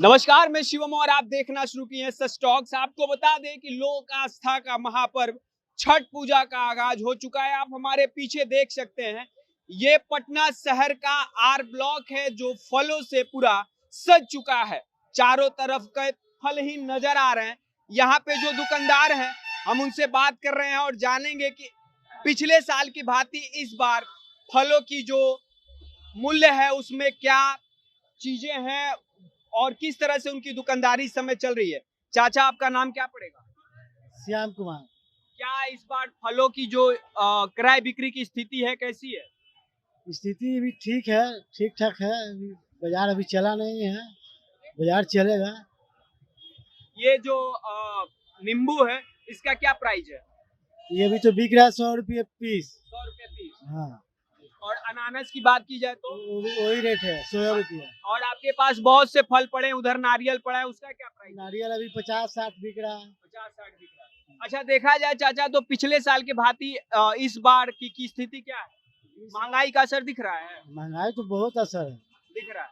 नमस्कार, मैं शिवम और आप देखना शुरू किए हैं सच टॉक्स। आपको बता दें कि लोक आस्था का महापर्व छठ पूजा का आगाज हो चुका है। आप हमारे पीछे देख सकते हैं, ये पटना शहर का आर ब्लॉक है जो फलों से पूरा सज चुका है। चारों तरफ के फल ही नजर आ रहे हैं। यहाँ पे जो दुकानदार हैं, हम उनसे बात कर रहे हैं और जानेंगे कि पिछले साल की भांति इस बार फलों की जो मूल्य है उसमें क्या चीजें हैं और किस तरह से उनकी दुकानदारी इस समय चल रही है। चाचा, आपका नाम क्या पड़ेगा? श्याम कुमार। क्या इस बार फलों की जो क्रय बिक्री की स्थिति है कैसी है? स्थिति भी ठीक है, ठीक ठाक है। बाजार अभी चला नहीं है, बाजार चलेगा। ये जो नींबू है इसका क्या प्राइस है? ये अभी तो बिक रहा है 100 रुपये पीस। 100 रुपए पीस। हाँ, और अनानास की बात की जाए तो वही रेट है 100 रुपये। और आपके पास बहुत से फल पड़े हैं, उधर नारियल पड़ा है, उसका क्या प्राइस? नारियल अभी 50-60 बिक रहा है। 50-60 बिक रहा है। अच्छा, देखा जाए चाचा तो पिछले साल की भांति इस बार की स्थिति क्या है? महंगाई का असर दिख रहा है? महंगाई तो बहुत असर है, दिख रहा है।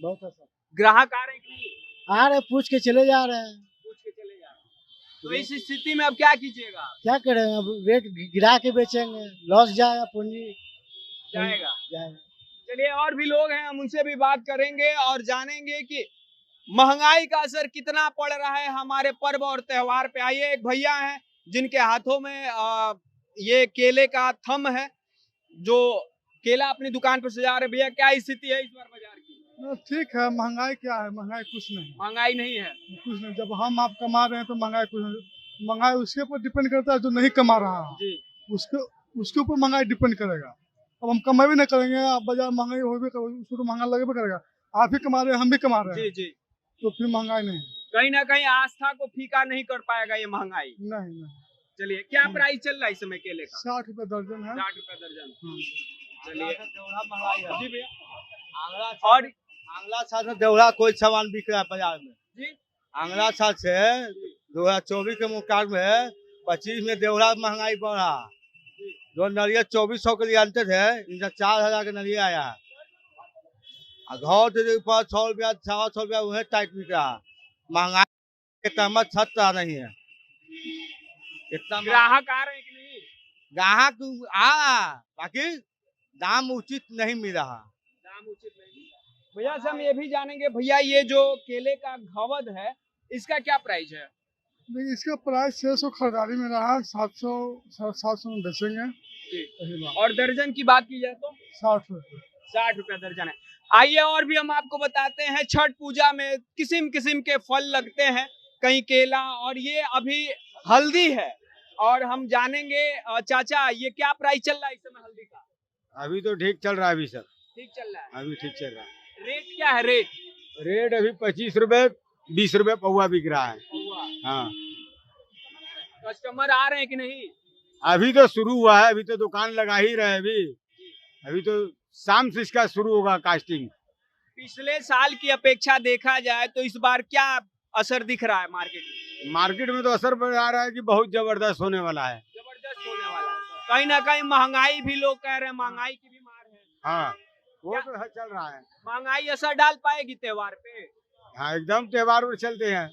बहुत असर। ग्राहक आ रहे हैं कि नहीं? आ रहे, पूछ के चले जा रहे हैं। पूछ के चले जा रहे हैं। तो इस स्थिति में अब क्या कीजिएगा? क्या करें, अब रेट गिरा के बेचेंगे, लॉस जाएगा, पूंजी जाएगा। जाएगा। चलिए, और भी लोग हैं, हम उनसे भी बात करेंगे और जानेंगे कि महंगाई का असर कितना पड़ रहा है हमारे पर्व और त्योहार पे। आइए, एक भैया हैं जिनके हाथों में ये केले का थम है, जो केला अपनी दुकान पर सजा रहे। भैया, क्या स्थिति है इस बार बाजार की? ठीक है। महंगाई क्या है? महंगाई कुछ नहीं, महंगाई नहीं है। कुछ नहीं। जब हम आप कमा रहे हैं तो महंगाई कुछ नहीं। महंगाई उसके ऊपर डिपेंड करता है जो नहीं कमा रहा है, जी। उसके उसके ऊपर महंगाई डिपेंड करेगा। अब हम कमा भी नहीं करेंगे, आप बाजार महंगाई हो भी करेगा, उसको तो महंगा लगेगा करेगा। आप भी कमा रहे हैं, हम भी कमा रहे जी हैं, जी। तो फिर महंगाई नहीं। कहीं ना कहीं आस्था को फीका नहीं कर पाएगा ये महंगाई। नहीं नहीं। चलिए, क्या प्राइस चल रहा है इस समय केले का? 60 रुपए दर्जन है। 60 रुपए दर्जन। हाँ। चलिए, जी भैया। आंगला और आंगला साथ में देवड़ा कोई सामान बिक रहा है बाजार में। जी, आंगला साथ से 2024 के मुकाबले में 25 में देवड़ा महंगाई बढ़ा। जो नरियल 2400 के लिए आनते थे, इनका 4000 का नरियल आया है। घर के ऊपर 100 रुपया 100 रुपया वह टाइट बिक रहा है। महंगाई के कीमत छत नहीं है। इतना ग्राहक आ रहे हैं कि नहीं? ग्राहक बाकी दाम उचित नहीं मिल रहा। दाम उचित नहीं मिल रहा। भैया से हम ये भी जानेंगे, भैया ये जो केले का घवद है इसका क्या प्राइस है? देखिए, इसका प्राइस 600 खरीदारी में रहा, 700 में बेचेंगे। और दर्जन की बात की जाए तो 60 रुपये। 60 रुपया दर्जन है। आइए, और भी हम आपको बताते हैं, छठ पूजा में किस्म किस्म के फल लगते हैं, कहीं केला, और ये अभी हल्दी है और हम जानेंगे। चाचा, ये क्या प्राइस चल रहा है इस समय हल्दी का? अभी तो ठीक चल रहा है। अभी सर ठीक चल रहा है। अभी ठीक चल रहा है। रेट क्या है? रेट रेट अभी 25 रुपए 20 रुपए पौवा बिक रहा है। हाँ, कस्टमर आ रहे हैं कि नहीं? अभी तो शुरू हुआ है, अभी तो दुकान लगा ही रहे हैं। अभी तो शाम से इसका शुरू होगा कास्टिंग। पिछले साल की अपेक्षा देखा जाए तो इस बार क्या असर दिख रहा है मार्केट में? मार्केट में तो असर आ रहा है कि बहुत जबरदस्त होने वाला है। जबरदस्त होने वाला है। कहीं ना कहीं महंगाई भी लोग कह रहे हैं, महंगाई की भी मार है। हाँ, वो तो चल रहा है। महंगाई असर डाल पाएगी त्योहार पे? हाँ, एकदम त्योहार पर चलते हैं।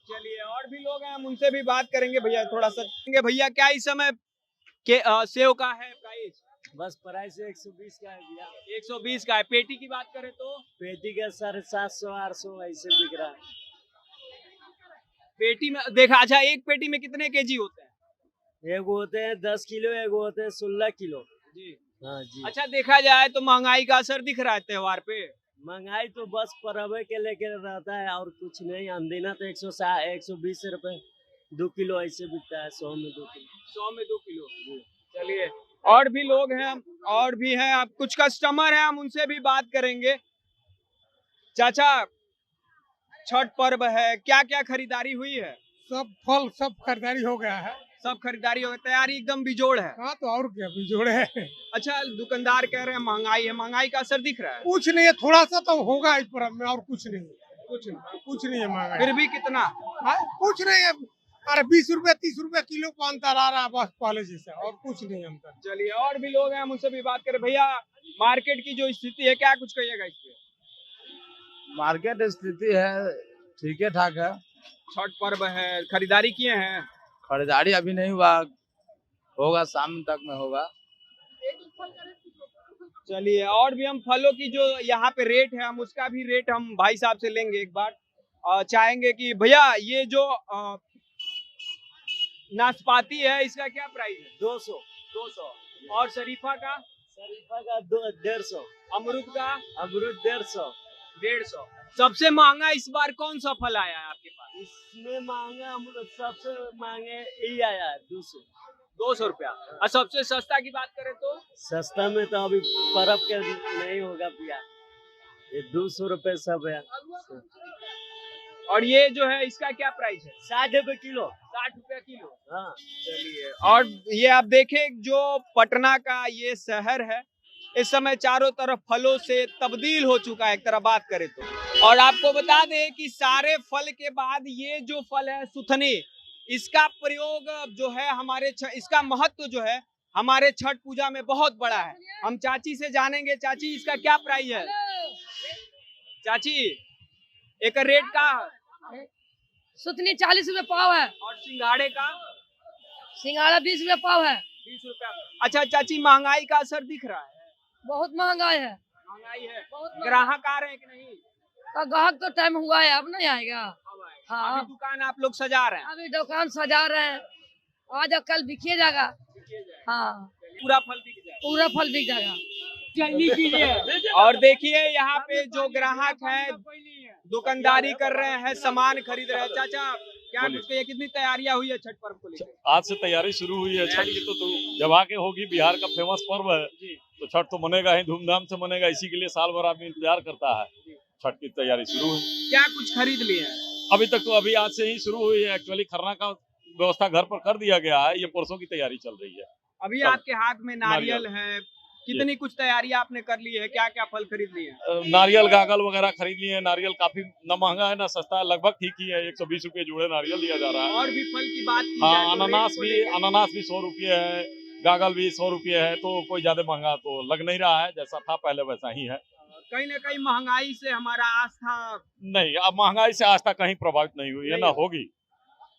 चलिए, और भी लोग हैं, हम उनसे भी बात करेंगे। भैया थोड़ा सा भैया, क्या इस समय के सेव का है प्राइस? बस प्राइस 120 का है भैया। 120 का है। पेटी की बात करें तो पेटी का 750-800 ऐसे बिक रहा है। पेटी में देखा, अच्छा, एक पेटी में कितने केजी होते हैं? एक होते हैं 10 किलो, एक होते हैं 16 किलो। जी। हाँ जी। अच्छा, देखा जाए तो महंगाई का असर दिख रहा है त्योहार पे? महंगाई तो बस पर्व के लेके रहता है और कुछ नहीं। अंदीना तो 120 रुपए 2 किलो ऐसे बिकता है। 100 में 2 किलो। 100 में 2 किलो। चलिए, और भी लोग हैं, और भी हैं, आप कुछ कस्टमर हैं, हम उनसे भी बात करेंगे। चाचा, छठ पर्व है, क्या क्या खरीदारी हुई है? सब फल सब खरीदारी हो गया है। सब खरीदारी हो गई, तैयारी एकदम बिजोड़ है। हाँ, तो और क्या बिजोड़ है। अच्छा, दुकानदार कह रहे हैं महंगाई है, महंगाई का असर दिख रहा है? कुछ नहीं है, थोड़ा सा तो होगा इस पर्व में, और कुछ नहीं। कुछ नहीं है महंगाई। फिर भी कितना? हाँ, कुछ नहीं है। अरे 20 रुपए 30 रुपए किलो का अंतर आ रहा है बस पहले जैसे, और कुछ नहीं अंतर। चलिए, और भी लोग हैं, हम उनसे भी बात करें। भैया, मार्केट की जो स्थिति है क्या कुछ कहिएगा इस पे? मार्केट स्थिति है ठीक ठाक है। छठ पर्व है, खरीदारी किए हैं? खरीदारी अभी नहीं हुआ, होगा शाम तक में होगा। चलिए, और भी हम फलों की जो यहाँ पे रेट है हम उसका भी रेट हम भाई साहब से लेंगे एक बार। चाहेंगे कि भैया ये जो नाशपाती है इसका क्या प्राइस है? 200। 200। और शरीफा का? शरीफा का 150। अमरूद का? अमरूद 150। 150। सबसे महंगा इस बार कौन सा फल आया है आपके पास? इसमें महंगा अमरूद सबसे महंगे यही आया है 200। 200 रुपया। और सबसे सस्ता की बात करें तो? सस्ता में तो अभी पर्व के नहीं होगा भैया, ये 200 रुपए सब है। और ये जो है इसका क्या प्राइस है? 60 रुपए किलो। 60 रुपया किलो। हाँ चलिए, और ये आप देखें जो पटना का ये शहर है इस समय चारों तरफ फलों से तब्दील हो चुका है एक तरह बात करें तो। और आपको बता दें कि सारे फल के बाद ये जो फल है सुथनी, इसका प्रयोग जो है इसका महत्व जो है हमारे छठ पूजा में बहुत बड़ा है। हम चाची से जानेंगे, चाची इसका क्या प्राइस है? चाची एक रेट का? सुथनी 40 रुपए पाव है। और सिंघाड़े का? सिंघाड़ा 20 रुपए पाव है। 20 रुपया। अच्छा चाची, महंगाई का असर दिख रहा है? बहुत महंगाई है। महंगाई है। ग्राहक आ रहे हैं कि नहीं? का ग्राहक तो टाइम हुआ है, अब नहीं आएगा। हाँ, अभी दुकान आप लोग सजा रहे हैं? अभी दुकान सजा रहे हैं, आज और कल बिकिए जाएगा। हाँ, पूरा फल बिक जाएगा? पूरा फल बिक जाएगा। जल्दी कीजिए। और देखिए यहाँ पे जो ग्राहक हैं दुकानदारी कर रहे हैं, सामान खरीद रहे हैं। चाचा क्या कुछ कहिए, कितनी तैयारियां हुई है छठ पर्व को लेकर? आज से तैयारी शुरू हुई है छठ की, तो जब आके होगी, बिहार का फेमस पर्व है तो छठ तो मनेगा ही, धूमधाम से मनेगा। इसी के लिए साल भर आदमी इंतजार करता है। छठ की तैयारी शुरू है। क्या कुछ खरीद लिए हैं? अभी तक तो अभी आज से ही शुरू हुई है। एक्चुअली खरना का व्यवस्था घर पर कर दिया गया है, ये परसों की तैयारी चल रही है। अभी आपके हाथ में नारियल है, कितनी कुछ तैयारी आपने कर ली है? क्या क्या फल खरीद लिए हैं? नारियल गागल वगैरह खरीद लिए हैं। नारियल काफी न महंगा है न सस्ता है, लगभग ठीक ही है। 120 रुपए जोड़े नारियल दिया जा रहा है। और भी फल की बात की हाँ, जाए तो अनानास भी 100 रुपये है, गागल भी 100 रुपये है, तो कोई ज्यादा महंगा तो लग नहीं रहा है। जैसा था पहले वैसा ही है। कहीं न कहीं महंगाई से हमारा आस्था नहीं, अब महंगाई से आस्था कहीं प्रभावित नहीं हुई है, ना होगी।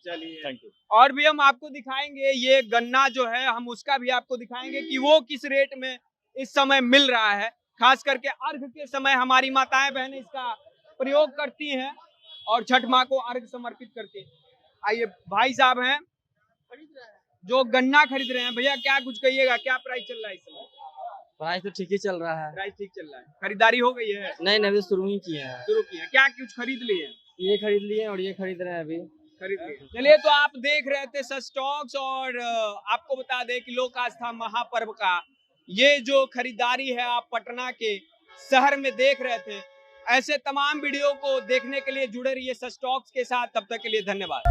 चलिए, थैंक यू। और भी हम आपको दिखाएंगे ये गन्ना जो है, हम उसका भी आपको दिखाएंगे कि वो किस रेट में इस समय मिल रहा है। खास करके अर्घ के समय हमारी माताएं बहनें इसका प्रयोग करती हैं और छठ माँ को अर्घ समर्पित करती हैं। आइए, भाई साहब हैं जो गन्ना खरीद रहे हैं। भैया क्या कुछ कहिएगा, क्या प्राइस चल रहा है इस समय? प्राइस तो ठीक ही चल रहा है। प्राइस ठीक चल रहा है। खरीदारी हो गई है? नहीं अभी शुरू ही किया है। शुरू की है। क्या कुछ खरीद लिए? ये खरीद लिए और ये खरीद रहे हैं अभी। खरीद लिए। चलिए, तो आप देख रहे थे सस्टॉक्स, और आपको बता दें कि लोक आस्था महापर्व का ये जो खरीदारी है आप पटना के शहर में देख रहे थे। ऐसे तमाम वीडियो को देखने के लिए जुड़े रहिए सस्टॉक्स के साथ। तब तक के लिए धन्यवाद।